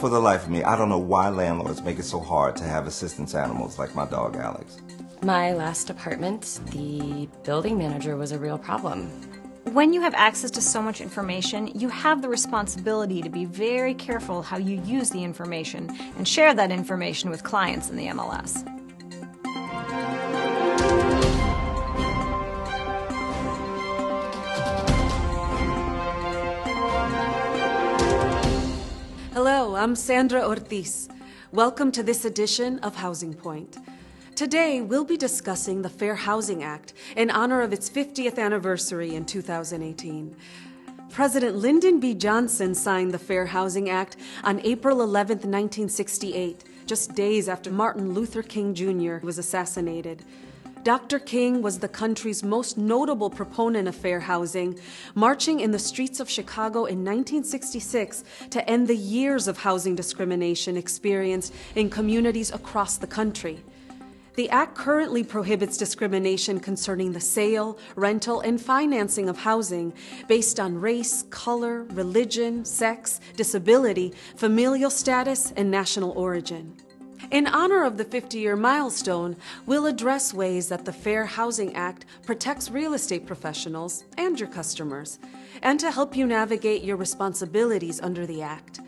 For the life of me, I don't know why landlords make it so hard to have assistance animals like my dog Alex. My last apartment, the building manager was a real problem. When you have access to so much information, you have the responsibility to be very careful how you use the information and share that information with clients in the MLS. Hello, I'm Sandra Ortiz. Welcome to this edition of Housing Point. Today, we'll be discussing the Fair Housing Act in honor of its 50th anniversary in 2018. President Lyndon B. Johnson signed the Fair Housing Act on April 11, 1968, just days after Martin Luther King Jr. was assassinated. Dr. King was the country's most notable proponent of fair housing, marching in the streets of Chicago in 1966 to end the years of housing discrimination experienced in communities across the country. The Act currently prohibits discrimination concerning the sale, rental, and financing of housing based on race, color, religion, sex, disability, familial status, and national origin. In honor of the 50-year milestone, we'll address ways that the Fair Housing Act protects real estate professionals and your customers, and to help you navigate your responsibilities under the Act.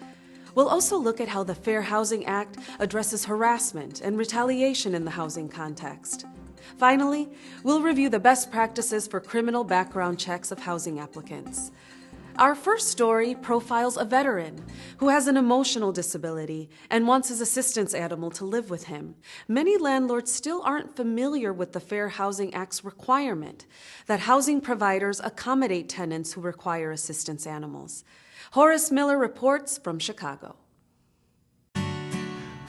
We'll also look at how the Fair Housing Act addresses harassment and retaliation in the housing context. Finally, we'll review the best practices for criminal background checks of housing applicants. Our first story profiles a veteran who has an emotional disability and wants his assistance animal to live with him. Many landlords still aren't familiar with the Fair Housing Act's requirement that housing providers accommodate tenants who require assistance animals. Horace Miller reports from Chicago.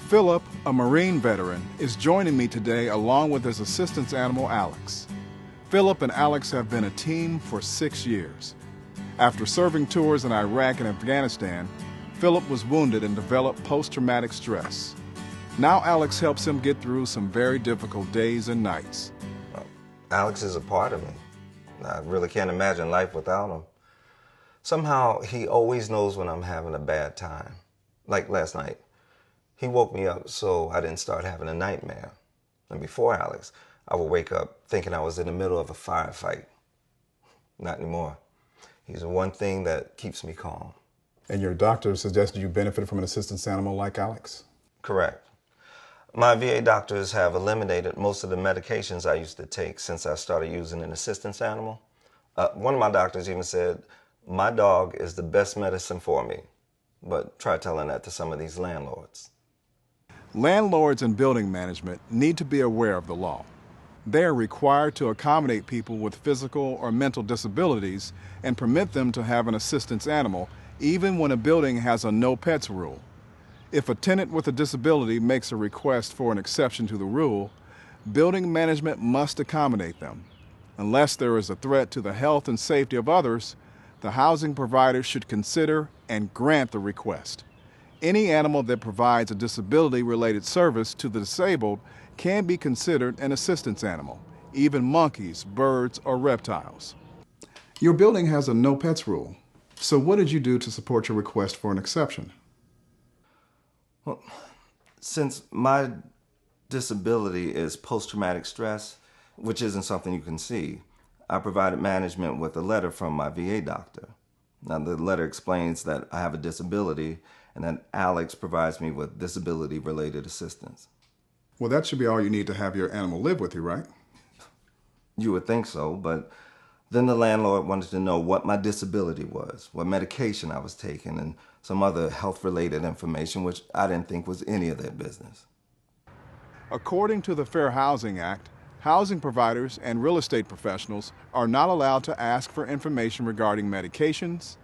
Philip, a Marine veteran, is joining me today along with his assistance animal, Alex. Philip and Alex have been a team for 6 years. After serving tours in Iraq and Afghanistan, Philip was wounded and developed post-traumatic stress. Now Alex helps him get through some very difficult days and nights. Alex is a part of me. I really can't imagine life without him. Somehow, he always knows when I'm having a bad time. Like last night, he woke me up so I didn't start having a nightmare. And before Alex, I would wake up thinking I was in the middle of a firefight. Not anymore. He's the one thing that keeps me calm. And your doctor suggested you benefit from an assistance animal like Alex? Correct. My VA doctors have eliminated most of the medications I used to take since I started using an assistance animal. One of my doctors even said, "My dog is the best medicine for me." But try telling that to some of these landlords. Landlords and building management need to be aware of the law. They are required to accommodate people with physical or mental disabilities and permit them to have an assistance animal, even when a building has a no pets rule. If a tenant with a disability makes a request for an exception to the rule, building management must accommodate them. Unless there is a threat to the health and safety of others, the housing provider should consider and grant the request. Any animal that provides a disability-related service to the disabled can be considered an assistance animal, even monkeys, birds, or reptiles. Your building has a no pets rule. So what did you do to support your request for an exception? Well, since my disability is post-traumatic stress, which isn't something you can see, I provided management with a letter from my VA doctor. Now, the letter explains that I have a disability and that Alex provides me with disability-related assistance. Well, that should be all you need to have your animal live with you, right? You would think so, but then the landlord wanted to know what my disability was, what medication I was taking, and some other health-related information, which I didn't think was any of their business. According to the Fair Housing Act, housing providers and real estate professionals are not allowed to ask for information regarding medications,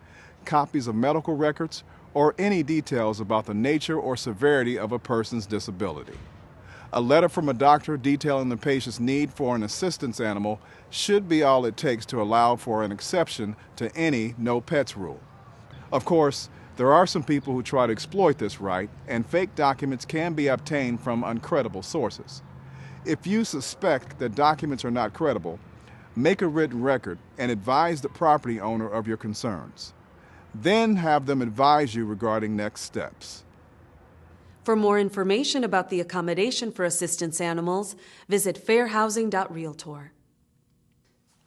copies of medical records, or any details about the nature or severity of a person's disability. A letter from a doctor detailing the patient's need for an assistance animal should be all it takes to allow for an exception to any no pets rule. Of course, there are some people who try to exploit this right, and fake documents can be obtained from uncredible sources. If you suspect that documents are not credible, make a written record and advise the property owner of your concerns. Then have them advise you regarding next steps. For more information about the accommodation for assistance animals, visit fairhousing.realtor.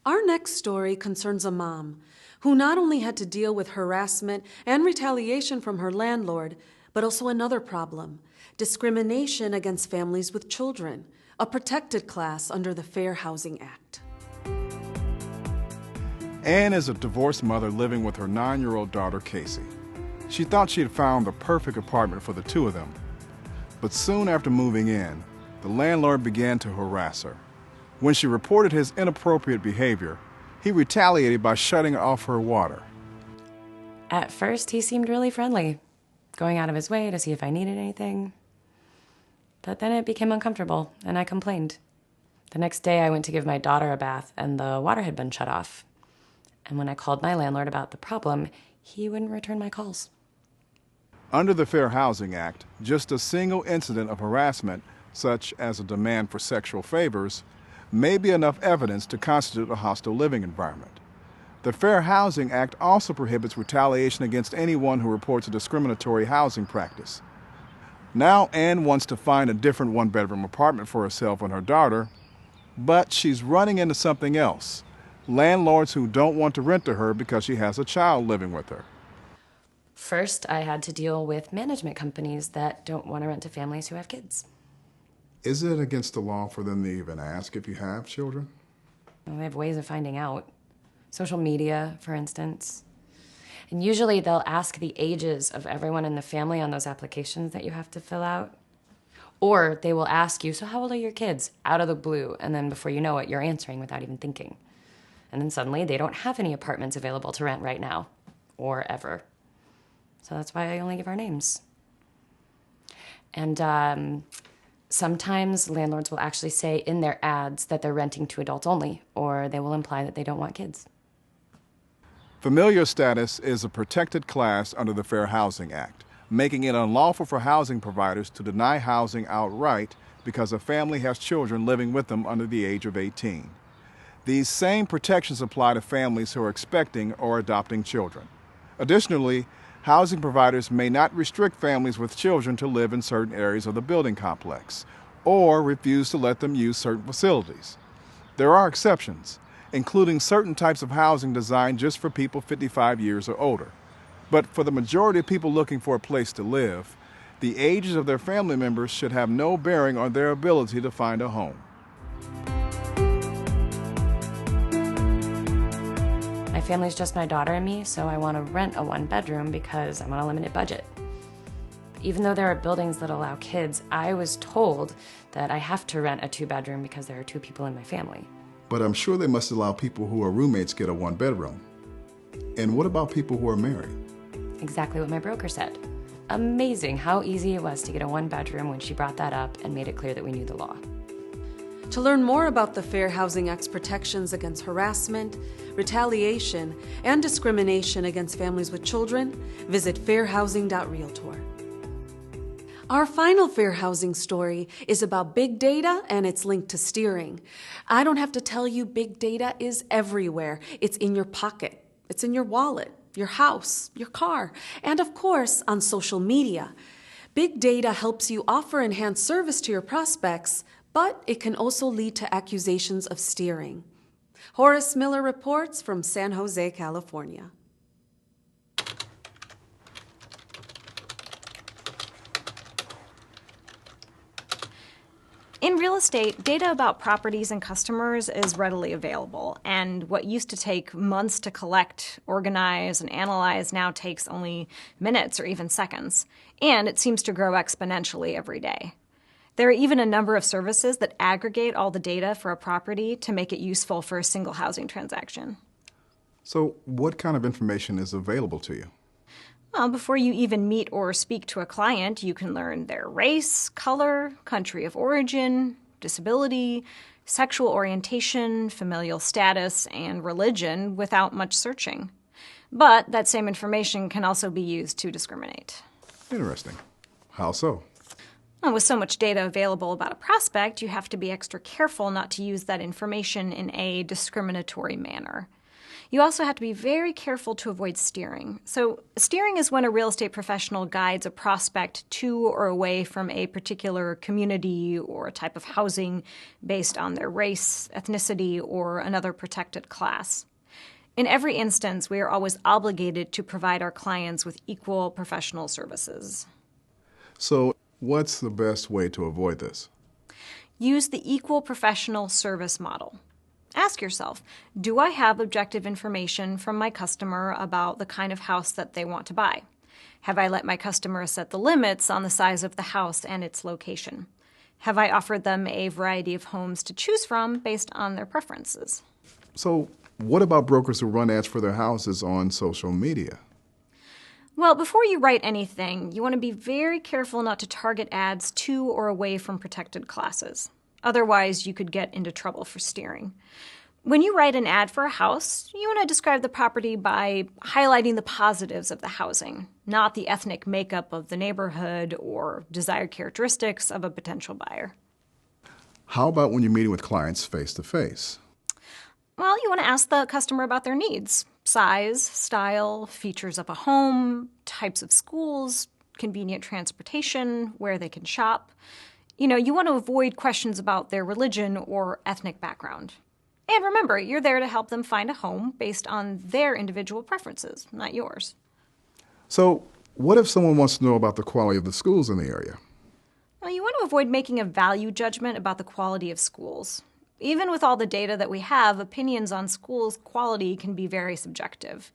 Our next story concerns a mom who not only had to deal with harassment and retaliation from her landlord, but also another problem: discrimination against families with children, a protected class under the Fair Housing Act. Anne is a divorced mother living with her 9-year-old daughter, Casey. She thought she had found the perfect apartment for the two of them. But soon after moving in, the landlord began to harass her. When she reported his inappropriate behavior, he retaliated by shutting off her water. At first, he seemed really friendly, going out of his way to see if I needed anything. But then it became uncomfortable, and I complained. The next day, I went to give my daughter a bath, and the water had been shut off. And when I called my landlord about the problem, he wouldn't return my calls. Under the Fair Housing Act, just a single incident of harassment, such as a demand for sexual favors, may be enough evidence to constitute a hostile living environment. The Fair Housing Act also prohibits retaliation against anyone who reports a discriminatory housing practice. Now Anne wants to find a different one-bedroom apartment for herself and her daughter, but she's running into something else: landlords who don't want to rent to her because she has a child living with her. First, I had to deal with management companies that don't want to rent to families who have kids. Is it against the law for them to even ask if you have children? Well, they have ways of finding out. Social media, for instance. And usually they'll ask the ages of everyone in the family on those applications that you have to fill out. Or they will ask you, "So how old are your kids?" out of the blue, and then before you know it, you're answering without even thinking. And then suddenly they don't have any apartments available to rent right now, or ever. So that's why I only give our names. And sometimes landlords will actually say in their ads that they're renting to adults only, or they will imply that they don't want kids. Familiar status is a protected class under the Fair Housing Act, making it unlawful for housing providers to deny housing outright because a family has children living with them under the age of 18. These same protections apply to families who are expecting or adopting children. Additionally, housing providers may not restrict families with children to live in certain areas of the building complex, or refuse to let them use certain facilities. There are exceptions, including certain types of housing designed just for people 55 years or older. But for the majority of people looking for a place to live, the ages of their family members should have no bearing on their ability to find a home. My family's just my daughter and me, so I want to rent a one-bedroom because I'm on a limited budget. Even though there are buildings that allow kids, I was told that I have to rent a two-bedroom because there are two people in my family. But I'm sure they must allow people who are roommates get a one-bedroom. And what about people who are married? Exactly what my broker said. Amazing how easy it was to get a one-bedroom when she brought that up and made it clear that we knew the law. To learn more about the Fair Housing Act's protections against harassment, retaliation, and discrimination against families with children, visit fairhousing.realtor. Our final fair housing story is about big data and its link to steering. I don't have to tell you, big data is everywhere. It's in your pocket, it's in your wallet, your house, your car, and of course, on social media. Big data helps you offer enhanced service to your prospects, but it can also lead to accusations of steering. Horace Miller reports from San Jose, California. In real estate, data about properties and customers is readily available, and what used to take months to collect, organize, and analyze now takes only minutes or even seconds, and it seems to grow exponentially every day. There are even a number of services that aggregate all the data for a property to make it useful for a single housing transaction. So what kind of information is available to you? Well, before you even meet or speak to a client, you can learn their race, color, country of origin, disability, sexual orientation, familial status, and religion without much searching. But that same information can also be used to discriminate. Interesting. How so? Well, with so much data available about a prospect, you have to be extra careful not to use that information in a discriminatory manner. You also have to be very careful to avoid steering. So steering is when a real estate professional guides a prospect to or away from a particular community or a type of housing based on their race, ethnicity, or another protected class. In every instance, we are always obligated to provide our clients with equal professional services. So, what's the best way to avoid this? Use the equal professional service model. Ask yourself, do I have objective information from my customer about the kind of house that they want to buy? Have I let my customer set the limits on the size of the house and its location? Have I offered them a variety of homes to choose from based on their preferences? So, what about brokers who run ads for their houses on social media? Well, before you write anything, you want to be very careful not to target ads to or away from protected classes. Otherwise, you could get into trouble for steering. When you write an ad for a house, you want to describe the property by highlighting the positives of the housing, not the ethnic makeup of the neighborhood or desired characteristics of a potential buyer. How about when you're meeting with clients face-to-face? Well, you want to ask the customer about their needs: size, style, features of a home, types of schools, convenient transportation, where they can shop. You want to avoid questions about their religion or ethnic background. And remember, you're there to help them find a home based on their individual preferences, not yours. So, what if someone wants to know about the quality of the schools in the area? Well, you want to avoid making a value judgment about the quality of schools. Even with all the data that we have, opinions on schools' quality can be very subjective.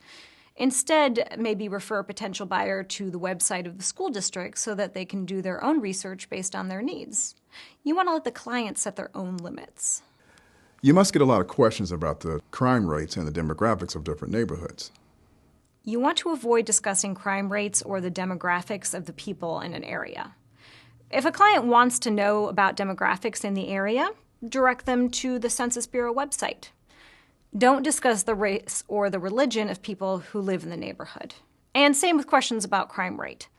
Instead, maybe refer a potential buyer to the website of the school district so that they can do their own research based on their needs. You want to let the client set their own limits. You must get a lot of questions about the crime rates and the demographics of different neighborhoods. You want to avoid discussing crime rates or the demographics of the people in an area. If a client wants to know about demographics in the area, direct them to the Census Bureau website. Don't discuss the race or the religion of people who live in the neighborhood. And same with questions about crime rate.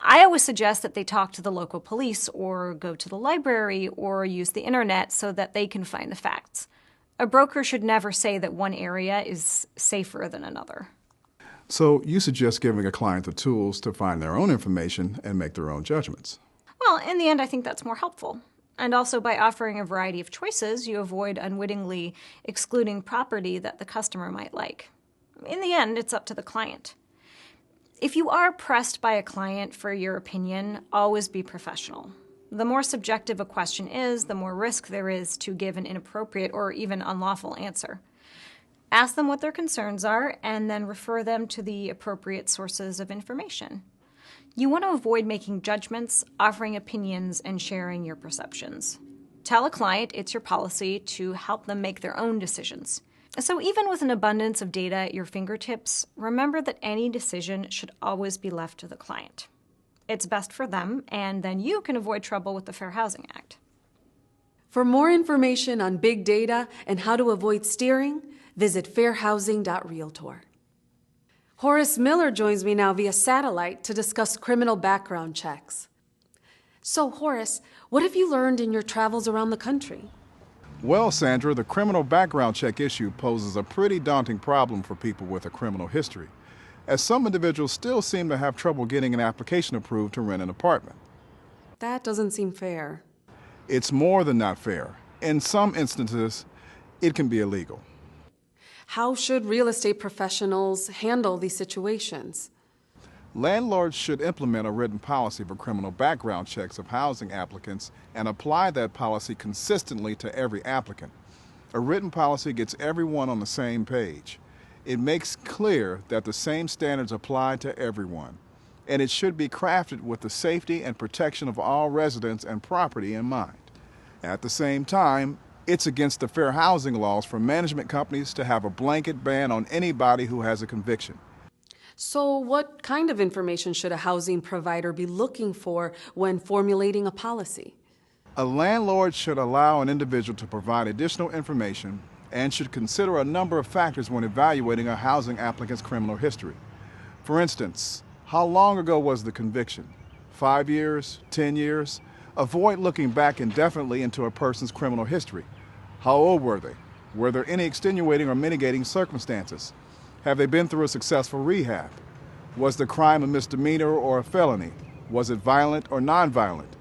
I always suggest that they talk to the local police or go to the library or use the internet so that they can find the facts. A broker should never say that one area is safer than another. So you suggest giving a client the tools to find their own information and make their own judgments. Well, in the end, I think that's more helpful. And also, by offering a variety of choices, you avoid unwittingly excluding property that the customer might like. In the end, it's up to the client. If you are pressed by a client for your opinion, always be professional. The more subjective a question is, the more risk there is to give an inappropriate or even unlawful answer. Ask them what their concerns are, and then refer them to the appropriate sources of information. You want to avoid making judgments, offering opinions, and sharing your perceptions. Tell a client it's your policy to help them make their own decisions. So even with an abundance of data at your fingertips, remember that any decision should always be left to the client. It's best for them, and then you can avoid trouble with the Fair Housing Act. For more information on big data and how to avoid steering, visit fairhousing.realtor. Horace Miller joins me now via satellite to discuss criminal background checks. So, Horace, what have you learned in your travels around the country? Well, Sandra, the criminal background check issue poses a pretty daunting problem for people with a criminal history, as some individuals still seem to have trouble getting an application approved to rent an apartment. That doesn't seem fair. It's more than not fair. In some instances, it can be illegal. How should real estate professionals handle these situations? Landlords should implement a written policy for criminal background checks of housing applicants and apply that policy consistently to every applicant. A written policy gets everyone on the same page. It makes clear that the same standards apply to everyone, and it should be crafted with the safety and protection of all residents and property in mind. At the same time, it's against the fair housing laws for management companies to have a blanket ban on anybody who has a conviction. So what kind of information should a housing provider be looking for when formulating a policy? A landlord should allow an individual to provide additional information and should consider a number of factors when evaluating a housing applicant's criminal history. For instance, how long ago was the conviction? 5 years? 10 years? Avoid looking back indefinitely into a person's criminal history. How old were they? Were there any extenuating or mitigating circumstances? Have they been through a successful rehab? Was the crime a misdemeanor or a felony? Was it violent or nonviolent?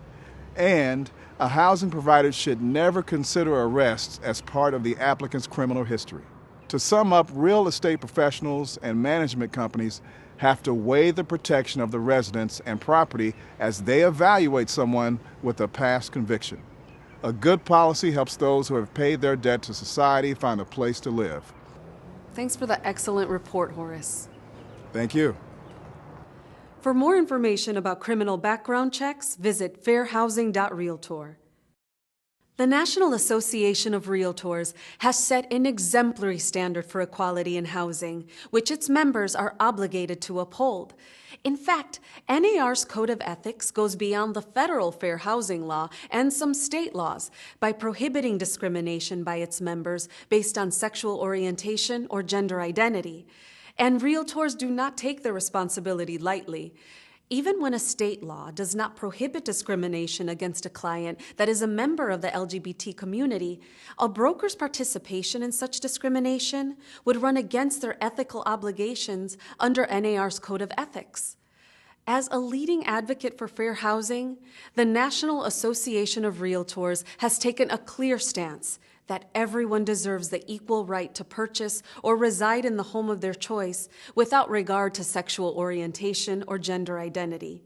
And a housing provider should never consider arrests as part of the applicant's criminal history. To sum up, real estate professionals and management companies have to weigh the protection of the residents and property as they evaluate someone with a past conviction. A good policy helps those who have paid their debt to society find a place to live. Thanks for the excellent report, Horace. Thank you. For more information about criminal background checks, visit fairhousing.realtor. The National Association of Realtors has set an exemplary standard for equality in housing, which its members are obligated to uphold. In fact, NAR's Code of Ethics goes beyond the federal fair housing law and some state laws by prohibiting discrimination by its members based on sexual orientation or gender identity. And realtors do not take their responsibility lightly. Even when a state law does not prohibit discrimination against a client that is a member of the LGBT community, a broker's participation in such discrimination would run against their ethical obligations under NAR's Code of Ethics. As a leading advocate for fair housing, the National Association of Realtors has taken a clear stance that everyone deserves the equal right to purchase or reside in the home of their choice without regard to sexual orientation or gender identity.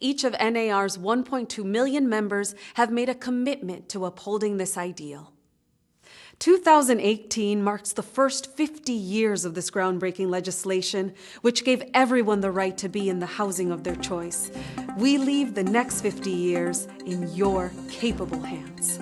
Each of NAR's 1.2 million members have made a commitment to upholding this ideal. 2018 marks the first 50 years of this groundbreaking legislation, which gave everyone the right to be in the housing of their choice. We leave the next 50 years in your capable hands.